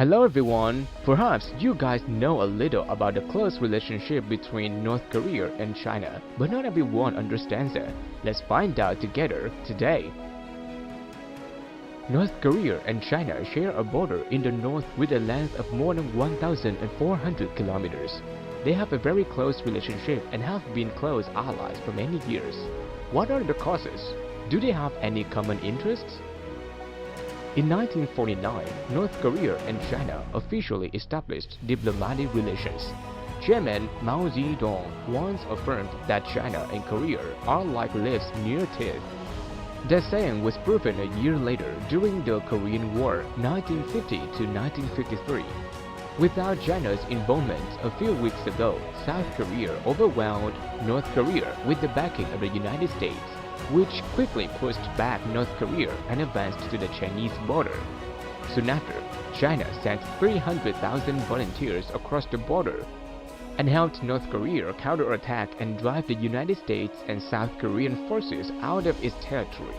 Hello everyone! Perhaps you guys know a little about the close relationship between North Korea and China, but not everyone understands it. Let's find out together today. North Korea and China share a border in the north with a length of more than 1,400 kilometers. They have a very close relationship and have been close allies for many years. What are the causes? Do they have any common interests? In 1949, North Korea and China officially established diplomatic relations. Chairman Mao Zedong once affirmed that China and Korea are like lips near teeth. That saying was proven a year later during the Korean War 1950 to 1953. Without China's involvement a few weeks ago, South Korea overwhelmed North Korea with the backing of the United States, which quickly pushed back North Korea and advanced to the Chinese border. Soon after, China sent 300,000 volunteers across the border and helped North Korea counterattack and drive the United States and South Korean forces out of its territory.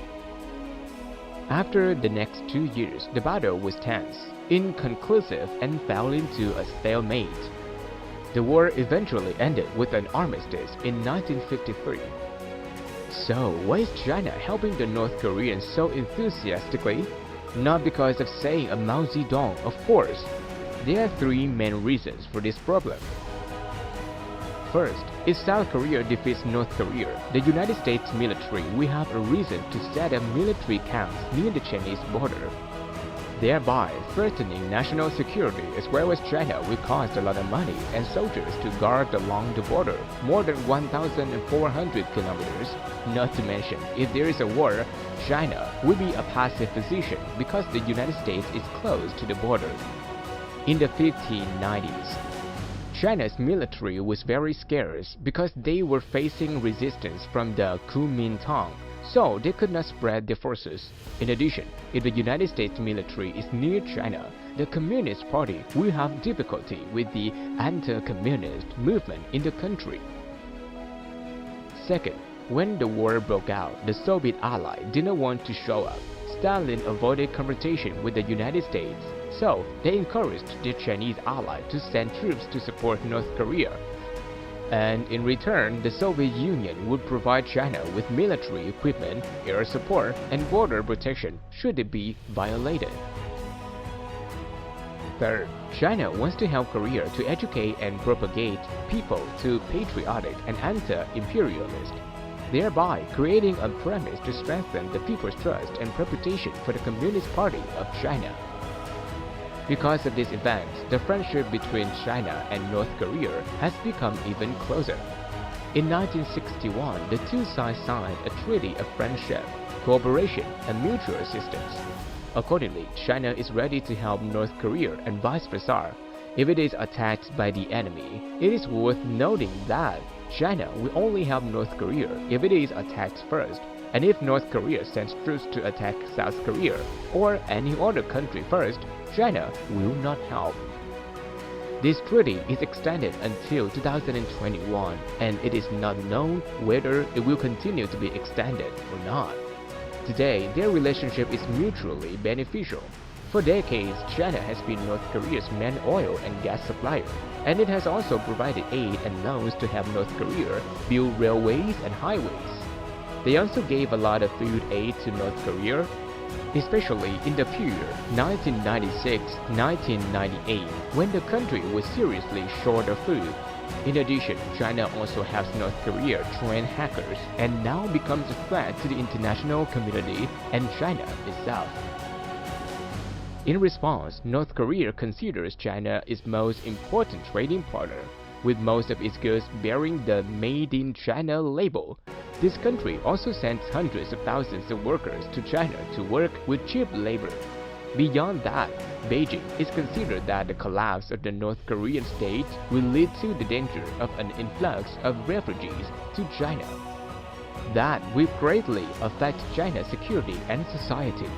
After the next 2 years, the battle was tense, inconclusive, and fell into a stalemate. The war eventually ended with an armistice in 1953. So, why is China helping the North Koreans so enthusiastically? Not because of saying a Mao Zedong, of course. There are three main reasons for this problem. First, if South Korea defeats North Korea, the United States military will have a reason to set up military camps near the Chinese border, thereby threatening national security, as well as China will cost a lot of money and soldiers to guard along the border, more than 1,400 kilometers. Not to mention, if there is a war, China will be a passive position because the United States is close to the border. In the 1590s, China's military was very scarce because they were facing resistance from the Kuomintang, so they could not spread their forces. In addition, if the United States military is near China, the Communist Party will have difficulty with the anti-communist movement in the country. Second, when the war broke out, the Soviet ally didn't want to show up. Stalin avoided confrontation with the United States, so they encouraged their Chinese ally to send troops to support North Korea. And in return, the Soviet Union would provide China with military equipment, air support, and border protection should it be violated. Third, China wants to help Korea to educate and propagate people to patriotic and anti-imperialist, thereby creating a premise to strengthen the people's trust and reputation for the Communist Party of China. Because of this event, the friendship between China and North Korea has become even closer. In 1961, the two sides signed a treaty of friendship, cooperation, and mutual assistance. Accordingly, China is ready to help North Korea and vice versa if it is attacked by the enemy. It is worth noting that China will only help North Korea if it is attacked first, and if North Korea sends troops to attack South Korea or any other country first, China will not help. This treaty is extended until 2021, and it is not known whether it will continue to be extended or not. Today, their relationship is mutually beneficial. For decades, China has been North Korea's main oil and gas supplier, and it has also provided aid and loans to help North Korea build railways and highways. They also gave a lot of food aid to North Korea, especially in the period 1996-1998, when the country was seriously short of food. In addition, China also helps North Korea train hackers and now becomes a threat to the international community and China itself. In response, North Korea considers China its most important trading partner, with most of its goods bearing the Made in China label. This country also sends hundreds of thousands of workers to China to work with cheap labor. Beyond that, Beijing is considered that the collapse of the North Korean state will lead to the danger of an influx of refugees to China. That will greatly affect China's security and society.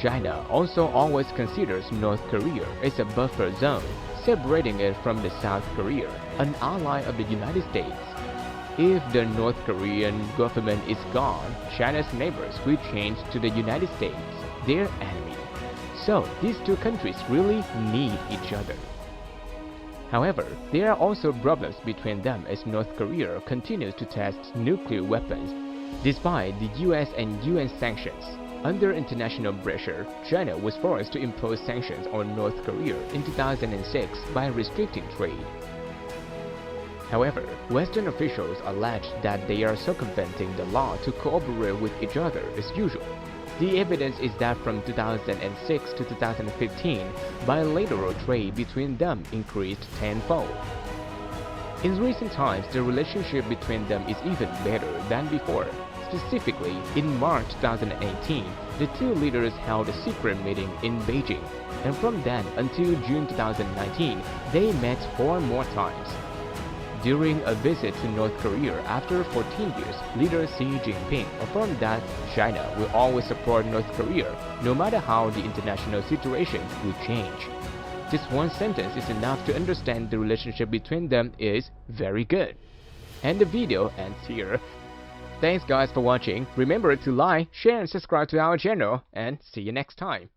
China also always considers North Korea as a buffer zone, separating it from the South Korea, an ally of the United States. If the North Korean government is gone, China's neighbors will change to the United States, their enemy. So these two countries really need each other. However, there are also problems between them as North Korea continues to test nuclear weapons despite the US and UN sanctions. Under international pressure, China was forced to impose sanctions on North Korea in 2006 by restricting trade. However, Western officials allege that they are circumventing the law to cooperate with each other as usual. The evidence is that from 2006 to 2015, bilateral trade between them increased tenfold. In recent times, the relationship between them is even better than before. Specifically, in March 2018, the two leaders held a secret meeting in Beijing, and from then until June 2019, they met 4 more times. During a visit to North Korea after 14 years, leader Xi Jinping affirmed that China will always support North Korea no matter how the international situation will change. Just one sentence is enough to understand the relationship between them is very good. And the video ends here. Thanks guys for watching. Remember to like, share and subscribe to our channel, and see you next time.